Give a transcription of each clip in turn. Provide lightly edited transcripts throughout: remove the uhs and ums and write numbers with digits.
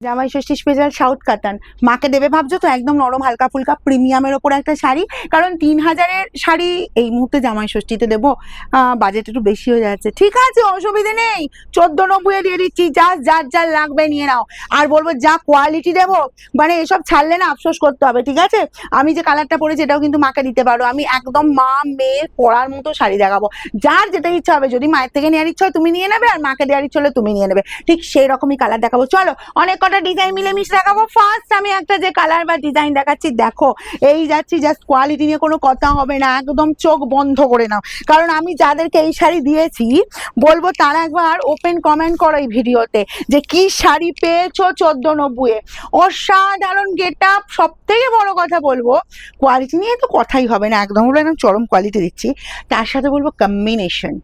জামাই ষষ্ঠী special south কাতান মাকে দেবে ভাবছো তো, একদম নরম হালকা ফুলকা প্রিমিয়ামের ওপর একটা শাড়ি। কারণ 3000-এর শাড়ি এই মুহূর্তে জামাই ষষ্ঠীতে দেবো, বাজেট একটু বেশি হয়ে যাচ্ছে। ঠিক আছে, অসুবিধে নেই, 1490 দিয়ে দিচ্ছি, যার যার লাগবে নিয়ে নাও। আর বলবো যা কোয়ালিটি দেবো, মানে এসব ছাড়লে না আফসোস করতে হবে। ঠিক আছে, আমি যে কালারটা পরেছি এটাও কিন্তু মাকে দিতে পারো। আমি একদম মা মেয়ের পরার মতো শাড়ি দেখাবো, যার যেটা ইচ্ছা হবে। যদি মায়ের থেকে নেওয়ার ইচ্ছা হয় তুমি নিয়ে নেবে, আর মাকে দেওয়ার ইচ্ছা হলে তুমি নিয়ে নেবে। ঠিক সেই রকমই কালার দেখাবো। চলো অনেক কটা ডিজাইন মিলেমিশে দেখাবো। ফার্স্ট আমি একটা যে কালার বা ডিজাইন দেখাচ্ছি, দেখো এই যাচ্ছি, জাস্ট কোয়ালিটি নিয়ে কোনো কথা হবে না, একদম চোখ বন্ধ করে নাও। কারণ আমি যাদেরকে এই শাড়ি দিয়েছি বলবো তারা একবার ওপেন কমেন্ট করো এই ভিডিওতে যে কি শাড়ি পেয়েছো 1490-এ। অসাধারণ গেট আপ, সব থেকে বড় কথা বলবো কোয়ালিটি নিয়ে তো কথাই হবে না, একদম চরম কোয়ালিটি দিচ্ছি। তার সাথে বলবো কম্বিনেশন,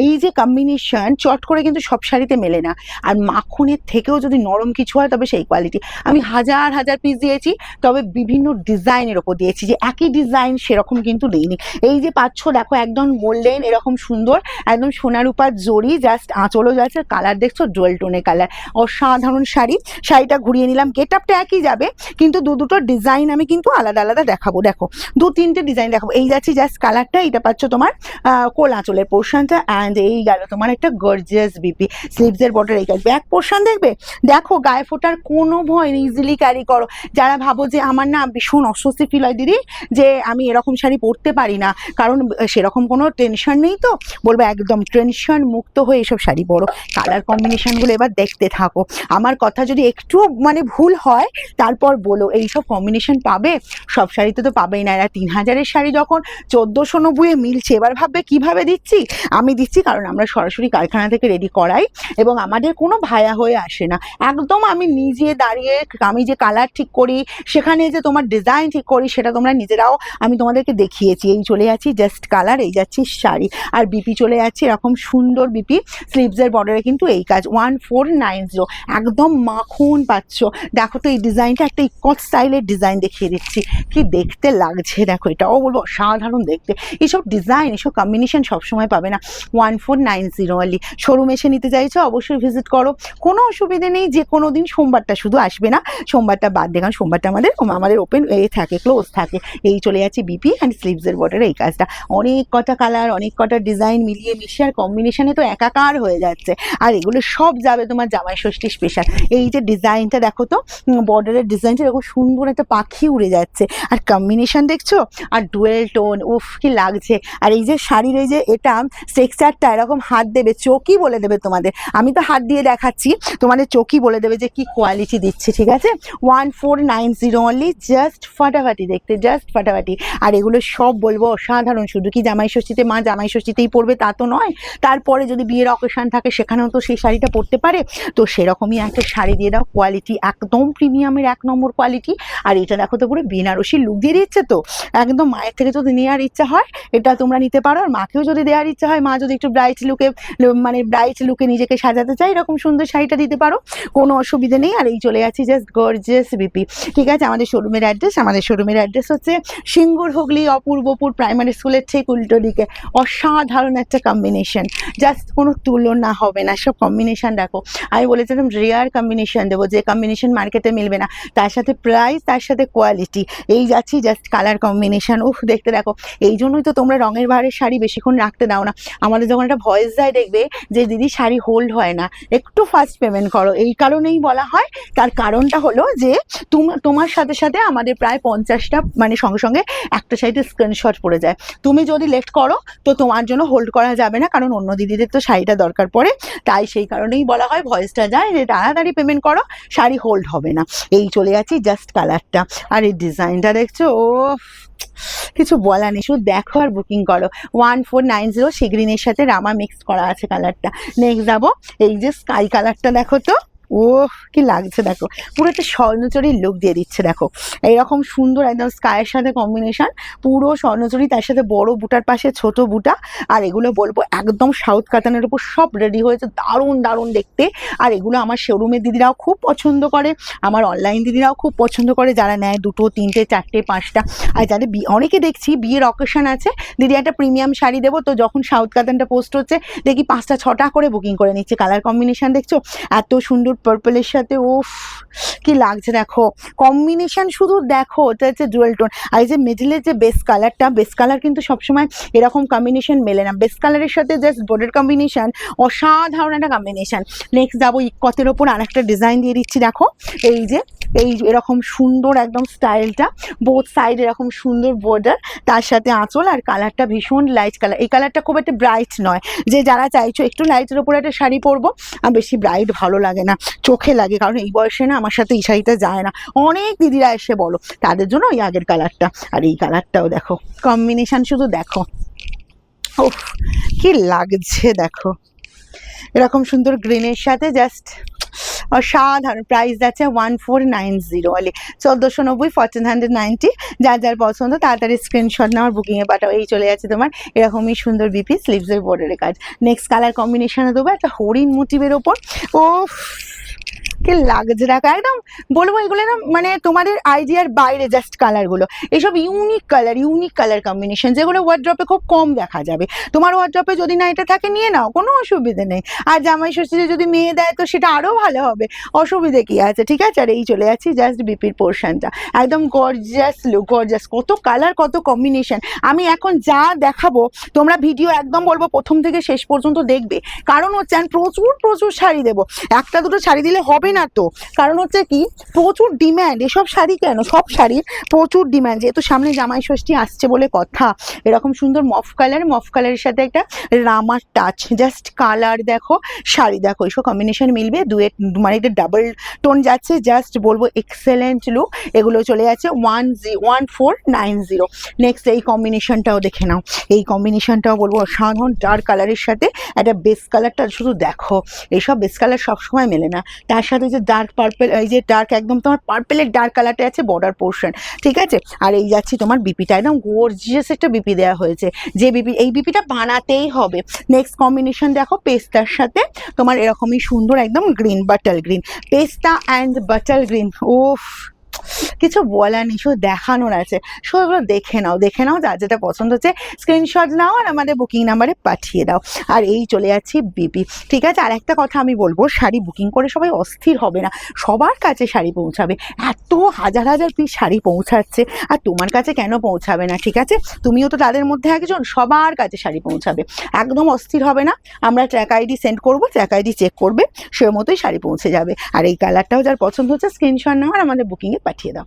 এই যে কম্বিনেশন চট করে কিন্তু সব শাড়িতে মেলে না। আর মাখনের থেকেও যদি নরম কিছু হয় তবে সেই কোয়ালিটি। আমি হাজার হাজার পিস দিয়েছি, তবে বিভিন্ন ডিজাইনের ওপর দিয়েছি, যে একই ডিজাইন সেরকম কিন্তু নেইনি। এই যে পাচ্ছ দেখো, একদম গোল্ডেন এরকম সুন্দর, একদম সোনার উপর জড়ি, জাস্ট আঁচলও যাচ্ছে। কালার দেখছো ডুয়েল টোনে কালার, অসাধারণ শাড়ি। শাড়িটা ঘুরিয়ে নিলাম, গেট আপটা একই যাবে, কিন্তু দুটো ডিজাইন আমি কিন্তু আলাদা আলাদা দেখাবো। দেখো 2-3টে ডিজাইন দেখাবো। এই যাচ্ছি জাস্ট কালারটা, এটা পাচ্ছ তোমার কোল আঁচলের পোর্শনটা, অ্যান্ড এই গেল তোমার একটা গর্জিয়াস বিপি স্লিভসের বর্ডার। এই কাজ ব্যাক পোর্শন দেখবে, দেখো গায়ে ফোটার কোনো ভয় নেই, ইজিলি ক্যারি করো। যারা ভাবো যে আমার না ভীষণ অস্বস্তি ফিল হয় দিদি, যে আমি এরকম শাড়ি পরতে পারি না, কারণ সেরকম কোনো টেনশন নেই, তো বলবো একদম টেনশন মুক্ত হয়ে এসব শাড়ি পরো। কালার কম্বিনেশনগুলো এবার দেখতে থাকো, আমার কথা যদি একটু মানে ভুল হয় তারপর বলো। এইসব কম্বিনেশন পাবে, সব শাড়িতে তো পাবেই না। এরা 3000-এর শাড়ি যখন 1490-এ মিলছে, এবার ভাববে কিভাবে দিচ্ছি। আমি দিচ্ছি কারণ আমরা সরাসরি কারখানা থেকে রেডি করাই, এবং আমাদের কোনো ভায়া হয়ে আসে না। একদম আমি নিজে দাঁড়িয়ে আমি যে কালার ঠিক করি, সেখানে যে তোমার ডিজাইন ঠিক করি, সেটা তোমরা নিজেরাও আমি তোমাদেরকে দেখিয়েছি। এই চলে যাচ্ছি জাস্ট কালার, এই যাচ্ছি শাড়ি, আর বিপি চলে যাচ্ছে এরকম সুন্দর বিপি স্লিভসের বর্ডারে কিন্তু এই কাজ 1490, একদম মাখন পাচ্ছ। দেখো তো এই ডিজাইনটা একটা ইকট স্টাইলের ডিজাইন দেখিয়ে দিচ্ছি, কি দেখতে লাগছে দেখো, এটাও বলবো অসাধারণ দেখতে। এইসব ডিজাইন, এইসব কম্বিনেশন সবসময় পাবে না। 1490 অনলি। শোরুম এসে নিতে চাইছো অবশ্যই ভিজিট করো, কোনো অসুবিধে নেই। যে কোনো দিন, সোমবারটা শুধু আসবে না, সোমবারটা বাদ দিয়ে, কারণ সোমবারটা আমাদের ওপেন থাকে, ক্লোজ থাকে। এই চলে যাচ্ছে বিপি অ্যান্ড স্লিভসের বর্ডারে এই কাজটা। অনেক কটা কালার, অনেক কটা ডিজাইন মিলিয়ে মিশিয়ে আর কম্বিনেশনে তো একাকার হয়ে যাচ্ছে। আর এগুলো সব যাবে তোমার জামাই ষষ্ঠী স্পেশাল। এই যে ডিজাইনটা দেখো তো, বর্ডারের ডিজাইনটা এরকম সুন্দর একটা পাখি উড়ে যাচ্ছে, আর কম্বিনেশন দেখছো, আর ডুয়েল টোন, উফ কি লাগছে। আর এই যে শাড়ির এই যে এটা টেক্সচারটা, এরকম হাত দেবে, চোখই বলে দেবে তোমাদের। আমি তো হাত দিয়ে দেখাচ্ছি, তোমাদের চোখই বলে দেবে যে কি কোয়ালিটি দিচ্ছে। ঠিক আছে, 1490 অনলি, জাস্ট ফাটাফাটি দেখতে, জাস্ট ফাটাফাটি। আর এগুলো সব বলবো অসাধারণ। শুধু কি জামাই ষষ্ঠীতে মা জামাই ষষ্ঠীতেই পরবে তা তো নয়, তারপরে যদি বিয়ের অকেশন থাকে সেখানেও তো সেই শাড়িটা পরতে পারে। তো সেরকমই একটা শাড়ি দিয়ে দাও, কোয়ালিটি একদম প্রিমিয়ামের 1 নম্বর কোয়ালিটি। আর এটা দেখো তো পুরো বেনারসি লুক দিয়ে দিচ্ছে, তো একদম মায়ের থেকে যদি নেওয়ার ইচ্ছা হয় এটা তোমরা নিতে পারো। আর মাকেও যদি দেওয়ার ইচ্ছা হয়, মা যদি একটু ব্রাইট লুকে নিজেকে সাজাতে চাই, এরকম সুন্দর শাড়িটা দিতে পারো, কোনো অসুবিধা নেই। আর এই চলে যাচ্ছি জাস্ট গর্জিয়াস বিপি। ঠিক আছে, আমাদের শোরুমের অ্যাড্রেস হচ্ছে সিঙ্গুর হুগলি অপূর্বপুর প্রাইমারি স্কুলের ঠিক উল্টো দিকে। অসাধারণ একটা কম্বিনেশন, জাস্ট কোনো তুলনা হবে না। সব কম্বিনেশন দেখো, আমি বলেছিলাম রেয়ার কম্বিনেশন দেবো, যে কম্বিনেশন মার্কেটে মিলবে না, তার সাথে প্রাইস, তার সাথে কোয়ালিটি। এই যাচ্ছি জাস্ট কালার কম্বিনেশন, উফ দেখতে দেখো। এই জন্যই তো তোমরা রঙের বাহারের শাড়ি বেশিক্ষণ রাখতে দাও না। আমাদের যখন একটা ভয়েস যায় দেখবে যে দিদি শাড়ি হোল্ড হয় না, একটু ফার্স্ট পেমেন্ট করো। এই কারণেই বলা হয়, তার কারণটা হলো যে তোমার সাথে সাথে আমাদের প্রায় 50টা মানে সঙ্গে সঙ্গে একটা শাড়িতে স্ক্রিনশট পড়ে যায়। তুমি যদি লেট করো তো তোমার জন্য হোল্ড করা যাবে না, কারণ অন্য দিদিদের তো শাড়িটা দরকার পড়ে। তাই সেই কারণেই বলা হয়, ভয়েসটা যায় যে তাড়াতাড়ি পেমেন্ট করো, শাড়ি হোল্ড হবে না। এই চলে যাচ্ছি জাস্ট কালারটা, আর এই ডিজাইনটা দেখছো, ও কিছু বলা নেই, শুধু দেখো আর বুকিং করো। 1490 সি গ্রিনের সাথে রামা মিক্স করা আছে কালারটা। নেক্সট যাবো, এই যে স্কাই কালারটা দেখো তো, ও কি লাগছে দেখো, পুরো একটা স্বর্ণচুরির লুক দিয়ে দিচ্ছে। দেখো এইরকম সুন্দর একদম স্কাইয়ের সাথে কম্বিনেশন, পুরো স্বর্ণচুরি, তার সাথে বড় বুটার পাশে ছোট বুটা। আর এগুলো বলবো একদম সাউথ কাতানের উপর সব রেডি হয়েছে, দারুণ দারুণ দেখতে। আর এগুলো আমার শোরুমের দিদিরাও খুব পছন্দ করে, আমার অনলাইন দিদিরাও খুব পছন্দ করে, যারা নেয় 2, 3, 4, 5টা। আর যাদের অনেকে দেখছি বিয়ের অকেশন আছে, দিদি একটা প্রিমিয়াম শাড়ি দেবো, তো যখন সাউথ কাতানটা পোস্ট হচ্ছে দেখি 5টা 6টা করে বুকিং করে নিচ্ছে। কালার কম্বিনেশন দেখছো, এত সুন্দর নিউড পার্পলের সাথে উফ কি লাগছে দেখো, কম্বিনেশন শুধু দেখো, ওটা হচ্ছে ডুয়েল টোন। আর এই যে মিডিলের যে বেস কালারটা, বেস কালার কিন্তু সবসময় এরকম কম্বিনেশন মেলে না, বেস কালারের সাথে জাস্ট বোর্ডের কম্বিনেশন অসাধারণ একটা কম্বিনেশন। নেক্সট যাবো ইকতের ওপর আর একটা ডিজাইন দিয়ে দিচ্ছি দেখো, এই যে এই এরকম সুন্দর একদম স্টাইলটা, বোথ সাইড এরকম সুন্দর বর্ডার, তার সাথে আঁচল, আর কালারটা ভীষণ লাইট কালার। এই কালারটা খুব একটা ব্রাইট নয়, যে যারা চাইছো একটু লাইটের ওপরে একটা শাড়ি পরবো, আর বেশি ব্রাইট ভালো লাগে না, চোখে লাগে, কারণ এই বয়সে না আমার সাথে এই শাড়িটা যায় না, অনেক দিদিরা এসে বলো, তাদের জন্য ওই আগের কালারটা। আর এই কালারটাও দেখো, কম্বিনেশন শুধু দেখো, ওহ কি লাগছে দেখো, এরকম সুন্দর গ্রিনের সাথে জাস্ট অসাধারণ। প্রাইস যাচ্ছে 1490 অনলি, 1490, 1490। যার যার পছন্দ তাড়াতাড়ি স্ক্রিনশট নেওয়ার বুকিংয়ে পাঠাও। এই চলে যাচ্ছে তোমার এরকমই সুন্দর বিপি স্লিভসের বর্ডারের কাজ। নেক্সট কালার কম্বিনেশনে দেবো একটা হরিণ মোটিভের ওপর, ও কি লাগছে দেখো, একদম বলবো এগুলো না মানে তোমাদের আইডিয়ার বাইরে জাস্ট কালারগুলো, এইসব ইউনিক কালার কম্বিনেশন, যেগুলো ওয়ার্ড্রপে খুব কম দেখা যাবে। তোমার ওয়ার্ড্রপে যদি না এটা থাকে নিয়ে নাও, কোনো অসুবিধে নেই। আর জামাই ষষ্ঠীতে যদি মেয়ে দেয় তো সেটা আরও ভালো হবে, অসুবিধে কি আছে, ঠিক আছে। আর এই চলে যাচ্ছি জাস্ট বিপির পোর্শনটা, একদম গর্জিয়াস লুক, গর্জিয়াস, কত কালার কত কম্বিনেশন। আমি এখন যা দেখাবো তোমরা ভিডিও একদম বলবো প্রথম থেকে শেষ পর্যন্ত দেখবে, কারণ হচ্ছে আমি প্রচুর শাড়ি দেবো, একটা দুটো শাড়ি দিলে হবে না তো, কারণ হচ্ছে কি প্রচুর ডিম্যান্ড এসব শাড়ি, কেন সব শাড়ির প্রচুর ডিম্যান্ড, যেহেতু সামনে জামাই ষষ্ঠী আসছে বলে কথা। এরকম সুন্দর মফ কালারের সাথে একটা রামার টাচ, জাস্ট কালার দেখো, শাড়ি দেখো, এইসব কম্বিনেশন মিলবে, দুয়ের মানে এটা ডাবল টোন যাচ্ছে, জাস্ট বলবো এক্সেলেন্ট লুক। এগুলো চলে যাচ্ছে 1490। নেক্সট এই কম্বিনেশনটাও দেখে নাও, এই কম্বিনেশনটাও বলবো অসাধারণ, ডার্ক কালারের সাথে একটা বেস কালারটা শুধু দেখো, এইসব বেস কালার সবসময় মেলে না। তার সাথে যে ডার্ক পার্পেল, এই যে ডার্ক একদম তোমার পার্পেলের ডার্ক কালারটা আছে বর্ডার পোর্শন, ঠিক আছে। আর এই যাচ্ছি তোমার বিপিটা, একদম গর্জিয়াস একটা বিপি দেওয়া হয়েছে, যে বিপি এই বিপিটা বানাতেই হবে। নেক্সট কম্বিনেশন দেখো, পেস্তার সাথে তোমার এরকমই সুন্দর একদম গ্রিন, বাটার গ্রিন, পেস্তা অ্যান্ড বাটার গ্রিন, উফ কিছু বলার নেই, শুধু দেখানোর আছে, সেগুলো দেখে নাও, যার যেটা পছন্দ হচ্ছে স্ক্রিনশট নাও আর আমাদের বুকিং নাম্বারে পাঠিয়ে দাও। আর এই চলে যাচ্ছি বিপি, ঠিক আছে। আর একটা কথা আমি বলবো, শাড়ি বুকিং করে সবাই অস্থির হবে না, সবার কাছে শাড়ি পৌঁছাবে, এত হাজার পিস শাড়ি পৌঁছাচ্ছে, আর তোমার কাছে কেন পৌঁছাবে না, ঠিক আছে, তুমিও তো তাদের মধ্যে একজন, সবার কাছে শাড়ি পৌঁছাবে, একদম অস্থির হবে না। আমরা ট্র্যাক আইডি সেন্ড করবো, ট্র্যাক আইডি চেক করবে, সে মতোই শাড়ি পৌঁছে যাবে। আর এই কালারটাও যার পছন্দ হচ্ছে স্ক্রিনশট নাও আর আমাদের বুকিংয়ে পাঠিয়ে দাও।